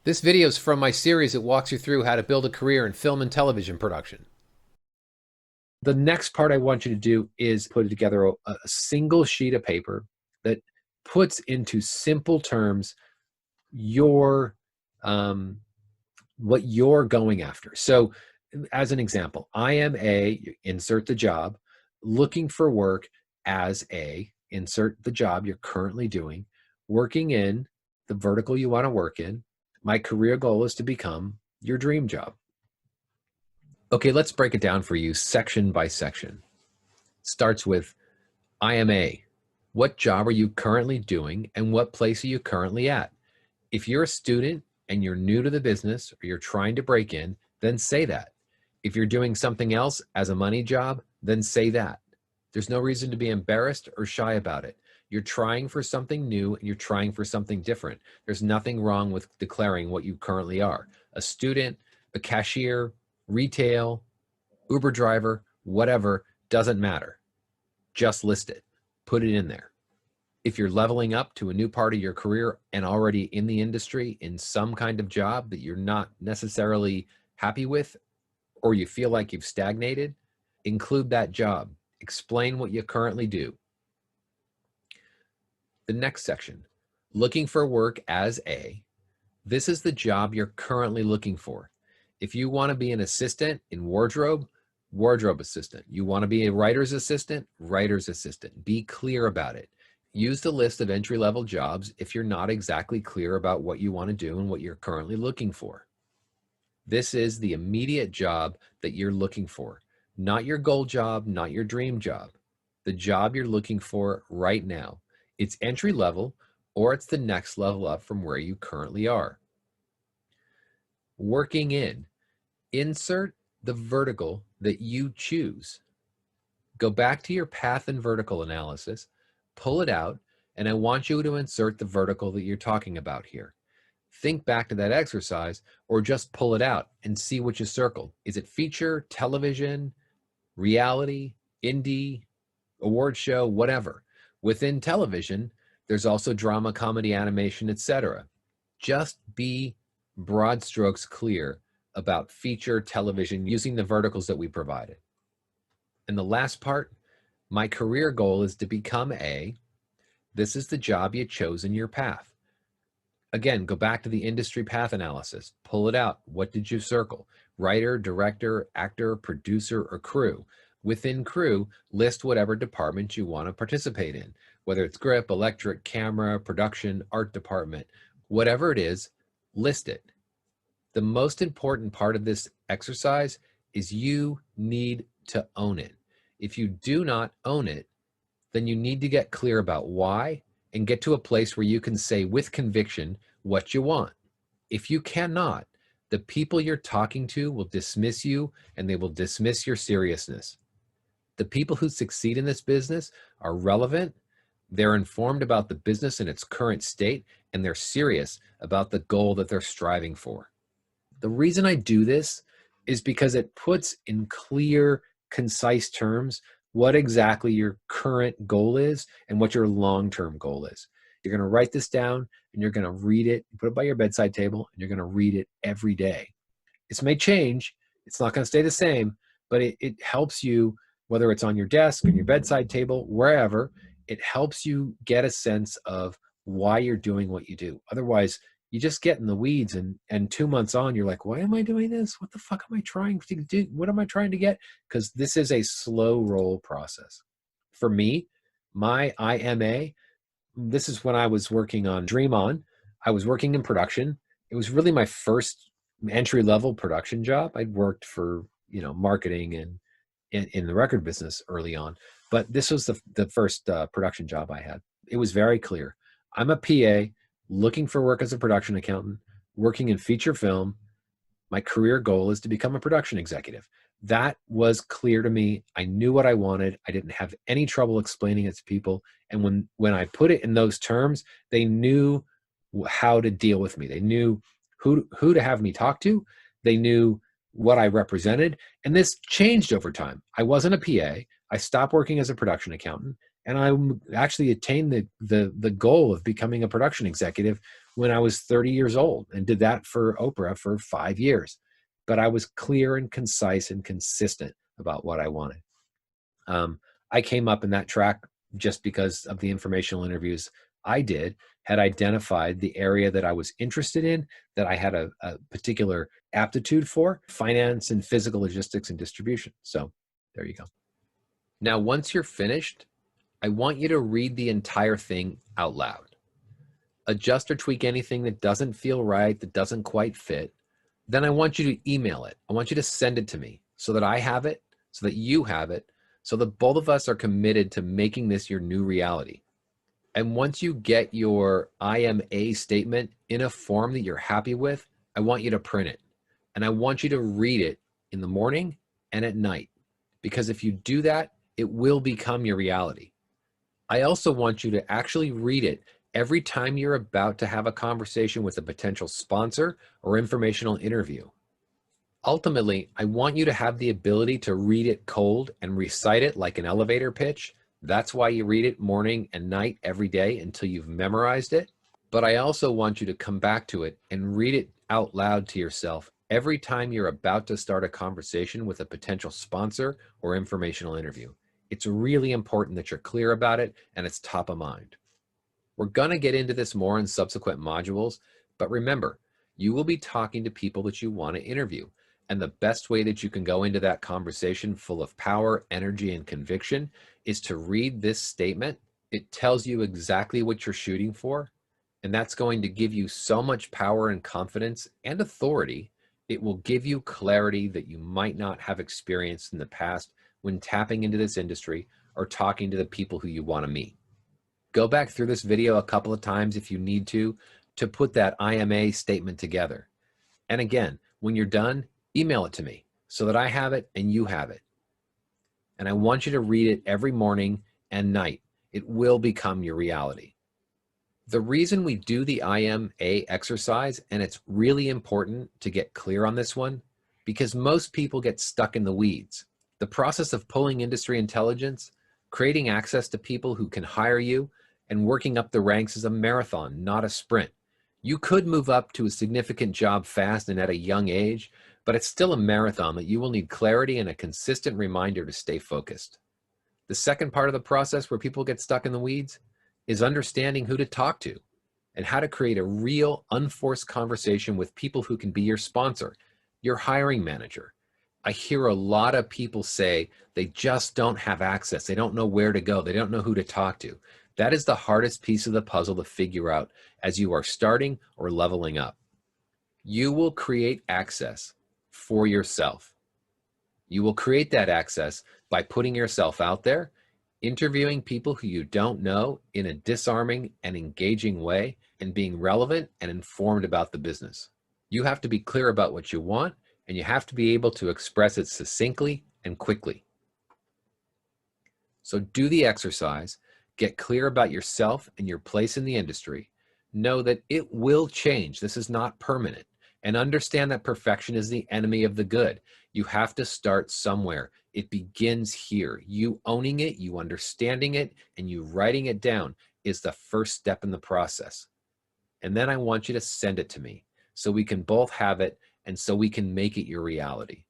This video is from my series that walks you through how to build a career in film and television production. The next part I want you to do is put together a single sheet of paper that puts into simple terms your what you're going after. So as an example, I am insert the job, looking for work as insert the job you're currently doing, working in the vertical you want to work in. My career goal is to become your dream job. Okay, let's break it down for you section by section. Starts with I am a. What job are you currently doing and what place are you currently at? If you're a student and you're new to the business or you're trying to break in, then say that. If you're doing something else as a money job, then say that. There's no reason to be embarrassed or shy about it. You're trying for something new and you're trying for something different. There's nothing wrong with declaring what you currently are. A student, a cashier, retail, Uber driver, whatever, doesn't matter. Just list it. Put it in there. If you're leveling up to a new part of your career and already in the industry in some kind of job that you're not necessarily happy with, or you feel like you've stagnated, include that job. Explain what you currently do. The next section, looking for work as a. This is the job you're currently looking for. If you want to be an assistant in wardrobe, wardrobe assistant. You want to be a writer's assistant, writer's assistant. Be clear about it. Use the list of entry-level jobs if you're not exactly clear about what you want to do and what you're currently looking for. This is the immediate job that you're looking for, not your goal job, not your dream job. The job you're looking for right now. It's entry level or it's the next level up from where you currently are. Working in, insert the vertical that you choose. Go back to your path and vertical analysis, pull it out, and I want you to insert the vertical that you're talking about here. Think back to that exercise or just pull it out and see what you circled. Is it feature, television, reality, indie, award show, whatever? Within television, there's also drama, comedy, animation, etc. Just be broad strokes clear about feature television using the verticals that we provided. And the last part, my career goal is to become a. This is the job you chose in your path. Again, go back to the industry path analysis. Pull it out. What did you circle? Writer, director, actor, producer, or crew. Within crew, list whatever department you want to participate in, whether it's grip, electric, camera, production, art department, whatever it is, list it. The most important part of this exercise is you need to own it. If you do not own it, then you need to get clear about why and get to a place where you can say with conviction what you want. If you cannot, the people you're talking to will dismiss you and they will dismiss your seriousness. The people who succeed in this business are relevant, they're informed about the business in its current state, and they're serious about the goal that they're striving for. The reason I do this is because it puts in clear, concise terms what exactly your current goal is and what your long-term goal is. You're going to write this down and you're going to read it, put it by your bedside table, and you're going to read it every day. This may change. It's not going to stay the same, but it helps you, whether it's on your desk, on your bedside table, wherever, it helps you get a sense of why you're doing what you do. Otherwise, you just get in the weeds and 2 months on, you're like, why am I doing this? What the fuck am I trying to do? What am I trying to get? Because this is a slow roll process. For me, my IMA, this is when I was working on Dream On. I was working in production. It was really my first entry-level production job. I'd worked for, marketing and in the record business early on, but this was the first production job I had. It was very clear. I'm a PA looking for work as a production accountant, working in feature film. My career goal is to become a production executive. That was clear to me. I knew what I wanted. I didn't have any trouble explaining it to people. And when I put it in those terms, they knew how to deal with me. They knew who to have me talk to. They knew what I represented. And this changed over time. I wasn't a PA. I stopped working as a production accountant. And I actually attained the goal of becoming a production executive when I was 30 years old and did that for Oprah for 5 years. But I was clear and concise and consistent about what I wanted. I came up in that track just because of the informational interviews I did, had identified the area that I was interested in, that I had a particular aptitude for: finance and physical logistics and distribution. So there you go. Now, once you're finished, I want you to read the entire thing out loud. Adjust or tweak anything that doesn't feel right, that doesn't quite fit. Then I want you to email it. I want you to send it to me so that I have it, so that you have it, so that both of us are committed to making this your new reality. And once you get your I am a statement in a form that you're happy with, I want you to print it. And I want you to read it in the morning and at night. Because if you do that, it will become your reality. I also want you to actually read it every time you're about to have a conversation with a potential sponsor or informational interview. Ultimately, I want you to have the ability to read it cold and recite it like an elevator pitch. That's why you read it morning and night every day until you've memorized it. But I also want you to come back to it and read it out loud to yourself every time you're about to start a conversation with a potential sponsor or informational interview. It's really important that you're clear about it and it's top of mind. We're going to get into this more in subsequent modules, but remember, you will be talking to people that you want to interview. And the best way that you can go into that conversation full of power, energy, and conviction is to read this statement. It tells you exactly what you're shooting for, and that's going to give you so much power and confidence and authority. It will give you clarity that you might not have experienced in the past when tapping into this industry or talking to the people who you want to meet. Go back through this video a couple of times if you need to put that IMA statement together. And again, when you're done, email it to me so that I have it and you have it. And I want you to read it every morning and night. It will become your reality. The reason we do the IMA exercise, and it's really important to get clear on this one, because most people get stuck in the weeds. The process of pulling industry intelligence, creating access to people who can hire you, and working up the ranks is a marathon, not a sprint. You could move up to a significant job fast and at a young age, but it's still a marathon that you will need clarity and a consistent reminder to stay focused. The second part of the process where people get stuck in the weeds is understanding who to talk to and how to create a real, unforced conversation with people who can be your sponsor, your hiring manager. I hear a lot of people say they just don't have access. They don't know where to go. They don't know who to talk to. That is the hardest piece of the puzzle to figure out as you are starting or leveling up. You will create access for yourself. You will create that access by putting yourself out there, interviewing people who you don't know in a disarming and engaging way, and being relevant and informed about the business. You have to be clear about what you want, and you have to be able to express it succinctly and quickly. So do the exercise, get clear about yourself and your place in the industry. Know that it will change. This is not permanent. And understand that perfection is the enemy of the good. You have to start somewhere. It begins here. You owning it, you understanding it, and you writing it down is the first step in the process. And then I want you to send it to me so we can both have it and so we can make it your reality.